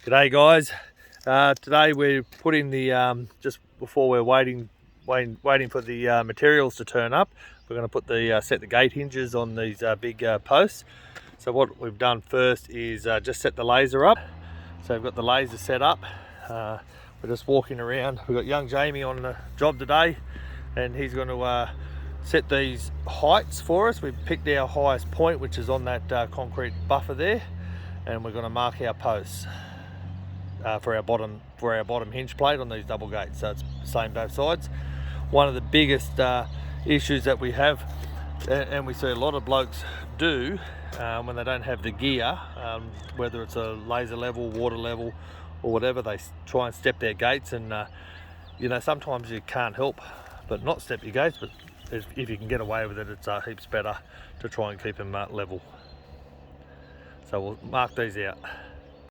G'day guys. Today we're putting the just before we're waiting for the materials to turn up. We're going to put the set the gate hinges on these big posts. So what we've done first is just set the laser up. So we've got the laser set up. We're just walking around. We've got young Jamie on the job today, and he's going to set these heights for us. We've picked our highest point, which is on that concrete buffer there, and we're going to mark our posts. For our bottom hinge plate on these double gates, so it's the same both sides. One of the biggest issues that we have, and we see a lot of blokes do when they don't have the gear, whether it's a laser level, water level, or whatever, they try and step their gates, and sometimes you can't help but not step your gates. But if you can get away with it, it's heaps better to try and keep them level. So we'll mark these out.